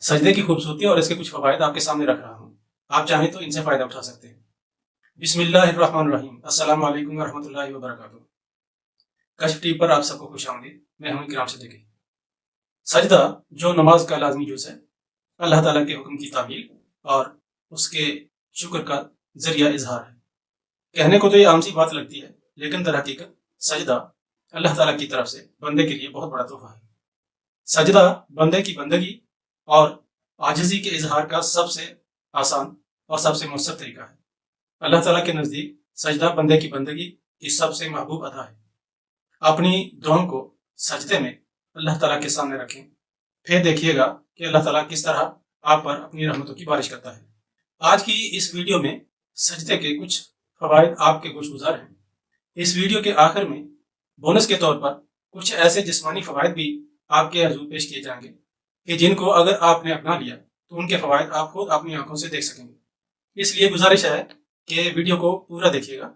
سجدے کی خوبصورتی اور اس کے کچھ فوائد آپ کے سامنے رکھ رہا ہوں، آپ چاہیں تو ان سے فائدہ اٹھا سکتے ہیں۔ بسم اللہ الرحمن الرحیم۔ السلام علیکم ورحمۃ اللہ وبرکاتہ۔ کشف ٹی پر آپ سب کو خوش آمدید۔ میں ہوں اکرام صدیقی۔ سجدہ جو نماز کا لازمی جز ہے، اللہ تعالیٰ کے حکم کی تعمیل اور اس کے شکر کا ذریعہ اظہار ہے۔ کہنے کو تو یہ عام سی بات لگتی ہے، لیکن در حقیقت سجدہ اللہ تعالیٰ کی طرف سے بندے کے لیے بہت بڑا تحفہ ہے۔ سجدہ بندے کی بندگی اور عاجزی کے اظہار کا سب سے آسان اور سب سے مؤثر طریقہ ہے۔ اللہ تعالیٰ کے نزدیک سجدہ بندے کی بندگی کی سب سے محبوب ادا ہے۔ اپنی دعاؤں کو سجدے میں اللہ تعالیٰ کے سامنے رکھیں، پھر دیکھیے گا کہ اللہ تعالیٰ کس طرح آپ پر اپنی رحمتوں کی بارش کرتا ہے۔ آج کی اس ویڈیو میں سجدے کے کچھ فوائد آپ کے گوش گزار ہیں۔ اس ویڈیو کے آخر میں بونس کے طور پر کچھ ایسے جسمانی فوائد بھی آپ کے حضور پیش کیے جائیں گے کہ جن کو اگر آپ نے اپنا لیا تو ان کے فوائد آپ خود اپنی آنکھوں سے دیکھ سکیں گے۔ اس لیے گزارش ہے کہ ویڈیو کو پورا دیکھیے گا۔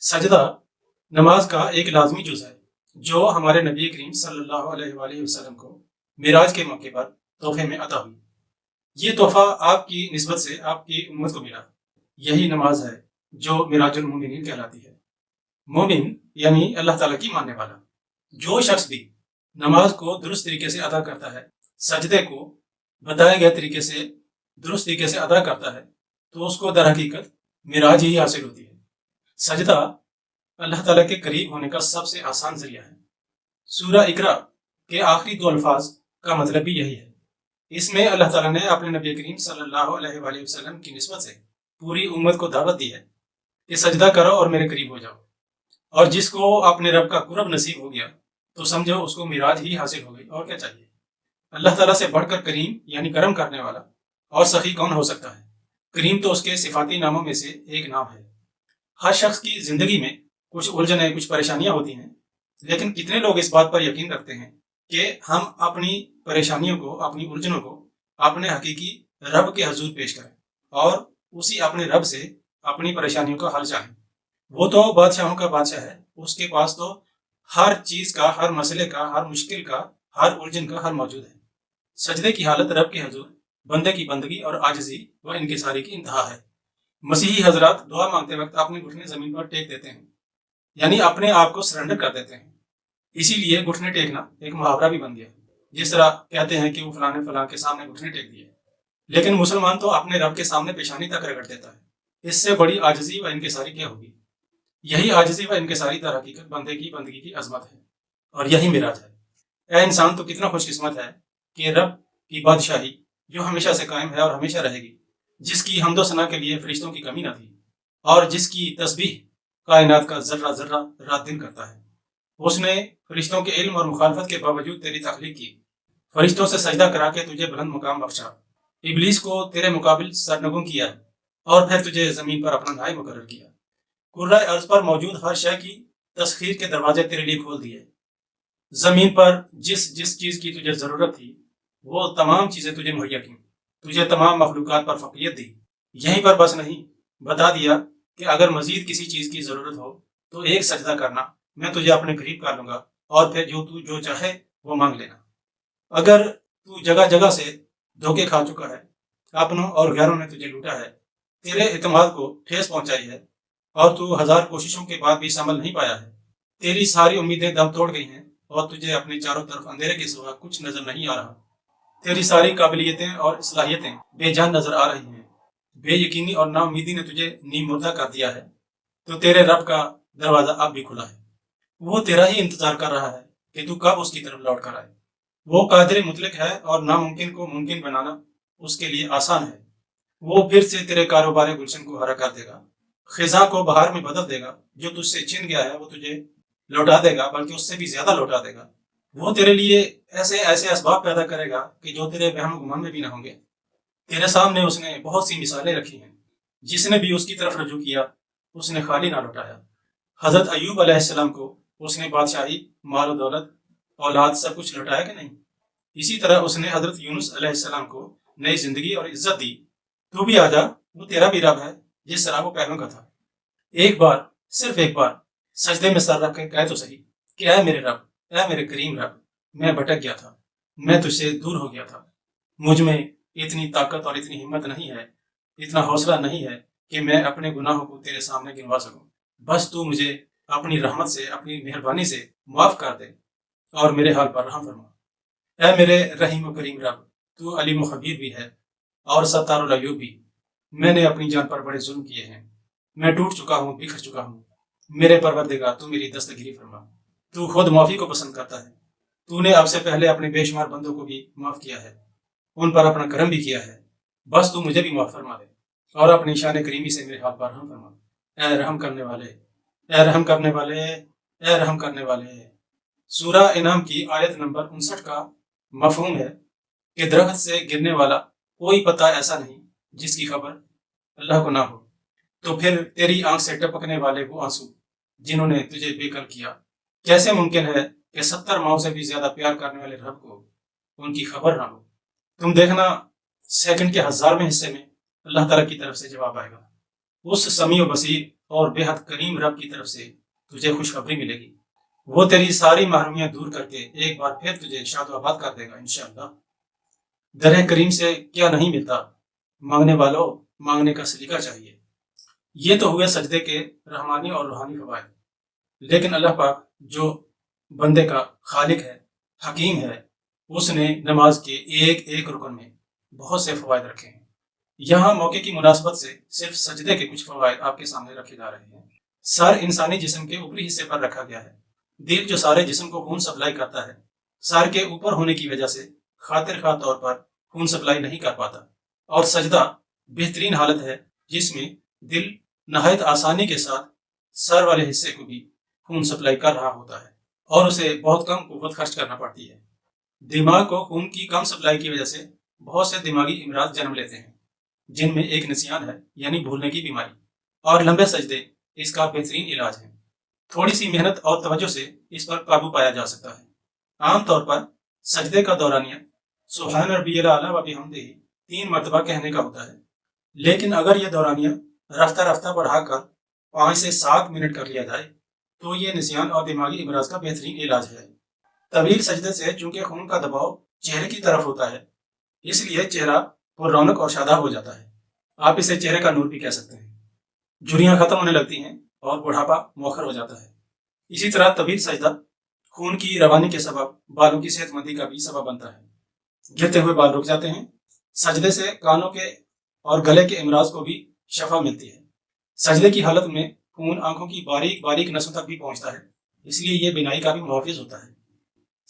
سجدہ نماز کا ایک لازمی جز ہے جو ہمارے نبی کریم صلی اللہ علیہ وآلہ وسلم کو معراج کے موقع پر تحفے میں عطا ہوئی۔ یہ تحفہ آپ کی نسبت سے آپ کی امت کو ملا۔ یہی نماز ہے جو معراج المومنین کہلاتی ہے۔ مومن یعنی اللہ تعالیٰ کی ماننے والا۔ جو شخص بھی نماز کو درست طریقے سے ادا کرتا ہے، سجدے کو بتائے گئے طریقے سے درست طریقے سے ادا کرتا ہے، تو اس کو در حقیقت معراج ہی حاصل ہوتی ہے۔ سجدہ اللہ تعالیٰ کے قریب ہونے کا سب سے آسان ذریعہ ہے۔ سورہ اقرا کے آخری دو الفاظ کا مطلب بھی یہی ہے۔ اس میں اللہ تعالیٰ نے اپنے نبی کریم صلی اللہ علیہ وآلہ وسلم کی نسبت سے پوری امت کو دعوت دی ہے کہ سجدہ کرو اور میرے قریب ہو جاؤ، اور جس کو اپنے رب کا قرب نصیب ہو گیا تو سمجھو اس کو معراج ہی حاصل ہو گئی، اور کیا چاہیے۔ اللہ تعالیٰ سے بڑھ کر کریم یعنی کرم کرنے والا اور سخی کون ہو سکتا ہے؟ کریم تو اس کے صفاتی ناموں میں سے ایک نام ہے۔ ہر شخص کی زندگی میں کچھ الجھنیں، کچھ پریشانیاں ہوتی ہیں، لیکن کتنے لوگ اس بات پر یقین رکھتے ہیں کہ ہم اپنی پریشانیوں کو، اپنی الجھنوں کو اپنے حقیقی رب کے حضور پیش کریں اور اسی اپنے رب سے اپنی پریشانیوں کا حل چاہیں۔ وہ تو بادشاہوں کا بادشاہ ہے، اس کے پاس تو ہر چیز کا، ہر مسئلے کا، ہر مشکل کا، ہر الجھن کا حل موجود ہے۔ سجدے کی حالت رب کے حضور بندے کی بندگی اور عاجزی و انکساری کی انتہا ہے۔ مسیحی حضرات دعا مانگتے وقت اپنے گھٹنے زمین پر ٹیک دیتے ہیں، یعنی اپنے آپ کو سرنڈر کر دیتے ہیں۔ اسی لیے گھٹنے ٹیکنا ایک محاورہ بھی بن گیا، جس طرح کہتے ہیں کہ وہ فلاں نے فلاں کے سامنے گھٹنے ٹیک دیے۔ لیکن مسلمان تو اپنے رب کے سامنے پیشانی تک رگڑ دیتا ہے۔ اس سے بڑی عاجزی و انکساری کیا ہوگی؟ یہی عاجزی و انکساری در حقیقت بندے کی بندگی کی عظمت ہے، اور یہی معراج ہے۔ اے انسان تو کتنا خوش قسمت ہے کہ رب کی بادشاہی جو ہمیشہ سے قائم ہے اور ہمیشہ رہے گی، جس کی حمد و ثنا کے لیے فرشتوں کی کمی نہ تھی، اور جس کی تسبیح کائنات کا ذرہ ذرہ رات دن کرتا ہے۔ اس نے فرشتوں کے علم اور مخالفت کے باوجود تیری تخلیق کی، فرشتوں سے سجدہ کرا کے تجھے بلند مقام بخشا، ابلیس کو تیرے مقابل سرنگوں کیا اور پھر تجھے زمین پر اپنا نائب مقرر کیا۔ کرۂ ارض پر موجود ہر شے کی تسخیر کے دروازے تیرے لیے کھول دیے۔ زمین پر جس چیز کی تجھے ضرورت تھی وہ تمام چیزیں تجھے مہیا کی، تجھے تمام مخلوقات پر فوقیت دی۔ یہیں پر بس نہیں، بتا دیا کہ اگر مزید کسی چیز کی ضرورت ہو تو ایک سجدہ کرنا، میں تجھے اپنے قریب کر لوں گا، اور پھر جو چاہے وہ مانگ لینا۔ اگر تو جگہ جگہ سے دھوکے کھا چکا ہے، اپنوں اور غیروں نے تجھے لوٹا ہے، تیرے اعتماد کو ٹھیس پہنچائی ہے، اور تو ہزار کوششوں کے بعد بھی سنبھل نہیں پایا ہے، تیری ساری امیدیں دم توڑ گئی ہیں اور تجھے اپنے چاروں طرف اندھیرے کے سوا کچھ نظر نہیں آ رہا، تیری ساری قابلیتیں اور صلاحیتیں بے جان نظر آ رہی ہیں، بے یقینی اور نا امیدی نے تجھے نیم مردہ کر دیا ہے، تو تیرے رب کا دروازہ اب بھی کھلا ہے۔ وہ تیرا ہی انتظار کر رہا ہے کہ تو کب اس کی طرف لوٹ کر آئے۔ وہ قادر مطلق ہے اور ناممکن کو ممکن بنانا اس کے لیے آسان ہے۔ وہ پھر سے تیرے کاروبار گلشن کو ہرا کر دے گا، خزاں کو بہار میں بدل دے گا، جو تجھ سے چھن گیا ہے وہ تجھے لوٹا دے گا، بلکہ اس سے بھی زیادہ لوٹا دے گا۔ وہ تیرے لیے ایسے اسباب پیدا کرے گا کہ جو تیرے وہم و گمان میں بھی نہ ہوں گے۔ تیرے سامنے اس نے بہت سی مثالیں رکھی ہیں، جس نے بھی اس کی طرف رجوع کیا اس نے خالی نہ لوٹایا۔ حضرت ایوب علیہ السلام کو اس نے بادشاہی، مال و دولت، اولاد سب کچھ لوٹایا کہ نہیں؟ اسی طرح اس نے حضرت یونس علیہ السلام کو نئی زندگی اور عزت دی۔ تو بھی آ جا، وہ تیرا بھی رب ہے جس طرح وہ پہلوں کا تھا۔ ایک بار، صرف ایک بار سجدے میں سر رکھ کے کہے تو صحیح کہ اے میرے رب، اے میرے کریم رب، میں بھٹک گیا تھا، میں تجھ سے دور ہو گیا تھا، مجھ میں اتنی طاقت اور اتنی ہمت نہیں ہے، اتنا حوصلہ نہیں ہے کہ میں اپنے گناہوں کو تیرے سامنے گنوا سکوں۔ بس تو مجھے اپنی رحمت سے، اپنی مہربانی سے معاف کر دے اور میرے حال پر رحم فرما۔ اے میرے رحیم و کریم رب، تو علیم و خبیر بھی ہے اور ستار العیوب بھی۔ میں نے اپنی جان پر بڑے ظلم کیے ہیں، میں ٹوٹ چکا ہوں، بکھر چکا ہوں۔ میرے پروردگار تو میری دستگیری فرما۔ تو خود معافی کو پسند کرتا ہے۔ تو نے اب سے پہلے اپنے بے شمار بندوں کو بھی معاف کیا ہے، ان پر اپنا کرم بھی کیا ہے۔ بس تو مجھے بھی معاف فرما دے اور اپنی شان کریمی سے میرے حال پر رحم فرما۔ اے رحم کرنے والے، اے رحم کرنے والے، اے رحم کرنے والے۔ سورہ انعام کی آیت نمبر 59 کا مفہوم ہے کہ درخت سے گرنے والا کوئی پتا ایسا نہیں جس کی خبر اللہ کو نہ ہو۔ تو پھر تیری آنکھ سے ٹپکنے والے وہ آنسو جنہوں نے تجھے بے کل کیا، کیسے ممکن ہے کہ 70 ماؤں سے بھی زیادہ پیار کرنے والے رب کو ان کی خبر نہ ہو؟ تم دیکھنا سیکنڈ کے 1000ویں حصے میں اللہ تعالیٰ کی طرف سے جواب آئے گا۔ اس سمیع و بصیر اور بے حد کریم رب کی طرف سے تجھے خوشخبری ملے گی۔ وہ تیری ساری محرومیاں دور کر کے ایک بار پھر تجھے شاد و آباد کر دے گا انشاءاللہ۔ در کریم سے کیا نہیں ملتا، مانگنے والوں مانگنے کا سلیقہ چاہیے۔ یہ تو ہوئے سجدے کے رحمانی اور روحانی فوائد، لیکن اللہ پاک جو بندے کا خالق ہے، حکیم ہے، اس نے نماز کے ایک ایک رکن میں بہت سے فوائد رکھے ہیں۔ یہاں موقع کی مناسبت سے صرف سجدے کے کچھ فوائد آپ کے سامنے رکھے جا رہے ہیں۔ سر انسانی جسم کے اوپری حصے پر رکھا گیا ہے۔ دل جو سارے جسم کو خون سپلائی کرتا ہے، سر کے اوپر ہونے کی وجہ سے خاطر خواہ طور پر خون سپلائی نہیں کر پاتا، اور سجدہ بہترین حالت ہے جس میں دل نہایت آسانی کے ساتھ سر والے حصے کو بھی خون سپلائی کر رہا ہوتا ہے اور اسے بہت کم قوت خرچ کرنا پڑتی ہے۔ دماغ کو خون کی کم سپلائی کی وجہ سے بہت سے دماغی امراض جنم لیتے ہیں، جن میں ایک نسیان ہے یعنی بھولنے کی بیماری، اور لمبے سجدے اس کا بہترین علاج ہے۔ تھوڑی سی محنت اور توجہ سے اس پر قابو پایا جا سکتا ہے۔ عام طور پر سجدے کا دورانیہ سبحان ربی الاعلیٰ و بحمدہ 3 مرتبہ کہنے کا ہوتا ہے، لیکن اگر یہ دورانیہ رفتہ رفتہ بڑھا کر 5 سے 7 منٹ کر لیا جائے تو یہ نسیان اور دماغی امراض کا بہترین علاج ہے۔ طویل سجدے سے چونکہ خون کا دباؤ چہرے کی طرف ہوتا ہے، اس لیے چہرہ پر رونق اور شاداب ہو جاتا ہے۔ آپ اسے چہرے کا نور بھی کہہ سکتے ہیں۔ جھریاں ختم ہونے لگتی ہیں اور بڑھاپا مؤخر ہو جاتا ہے۔ اسی طرح طویل سجدہ خون کی روانی کے سبب بالوں کی صحت مندی کا بھی سبب بنتا ہے۔ گرتے ہوئے بال رک جاتے ہیں۔ سجدے سے کانوں کے اور گلے کے امراض کو بھی شفا ملتی ہے۔ سجدے کی حالت میں خون آنکھوں کی باریک باریک نسوں تک بھی پہنچتا ہے، اس لیے یہ بینائی کا بھی محافظ ہوتا ہے۔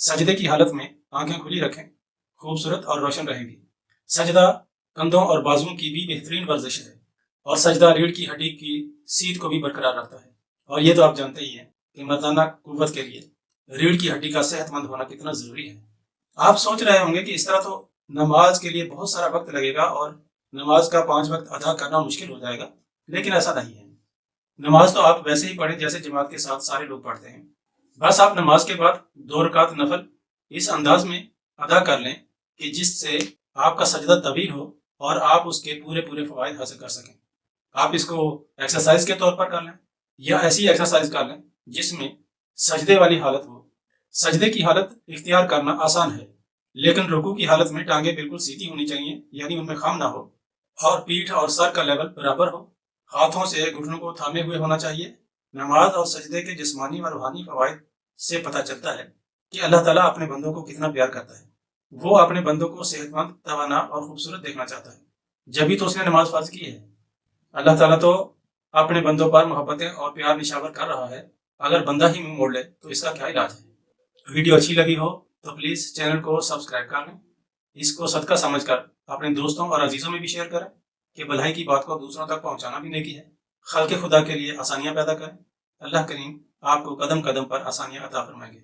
سجدے کی حالت میں آنکھیں کھلی رکھیں، خوبصورت اور روشن رہیں گی۔ سجدہ کندھوں اور بازوؤں کی بھی بہترین ورزش ہے، اور سجدہ ریڑھ کی ہڈی کی سیدھ کو بھی برقرار رکھتا ہے۔ اور یہ تو آپ جانتے ہی ہیں کہ مردانہ قوت کے لیے ریڑھ کی ہڈی کا صحت مند ہونا کتنا ضروری ہے۔ آپ سوچ رہے ہوں گے کہ اس طرح تو نماز کے لیے بہت سارا وقت لگے گا اور نماز کا 5 وقت ادا کرنا مشکل ہو جائے گا، لیکن ایسا نہیں ہے۔ نماز تو آپ ویسے ہی پڑھیں جیسے جماعت کے ساتھ سارے لوگ پڑھتے ہیں۔ بس آپ نماز کے بعد 2 رکعت نفل اس انداز میں ادا کر لیں کہ جس سے آپ کا سجدہ طویل ہو اور آپ اس کے پورے فوائد حاصل کر سکیں۔ آپ اس کو ایکسرسائز کے طور پر کر لیں یا ایسی ایکسرسائز کر لیں جس میں سجدے والی حالت ہو۔ سجدے کی حالت اختیار کرنا آسان ہے، لیکن رکوع کی حالت میں ٹانگیں بالکل سیدھی ہونی چاہیے، یعنی ان میں خم نہ ہو، اور پیٹھ اور سر کا لیول برابر ہو۔ ہاتھوں سے گھٹنوں کو تھامے ہوئے ہونا چاہیے۔ نماز اور سجدے کے جسمانی و روحانی فوائد سے پتہ چلتا ہے کہ اللہ تعالیٰ اپنے بندوں کو کتنا پیار کرتا ہے۔ وہ اپنے بندوں کو صحت مند، توانا اور خوبصورت دیکھنا چاہتا ہے، جبھی تو اس نے نماز فرض کی ہے۔ اللہ تعالیٰ تو اپنے بندوں پر محبتیں اور پیار نشاور کر رہا ہے، اگر بندہ ہی منہ موڑ لے تو اس کا کیا علاج ہے؟ ویڈیو اچھی لگی ہو تو پلیز چینل کو سبسکرائب کر لیں، اس کو صدقہ سمجھ کر اپنے دوستوں اور عزیزوں میں بھی شیئر کریں کہ بھلائی کی بات کو دوسروں تک پہنچانا بھی نیکی ہے۔ خلق خدا کے لیے آسانیاں پیدا کریں۔ اللہ کریم آپ کو قدم قدم پر آسانیاں عطا فرمائیں گے۔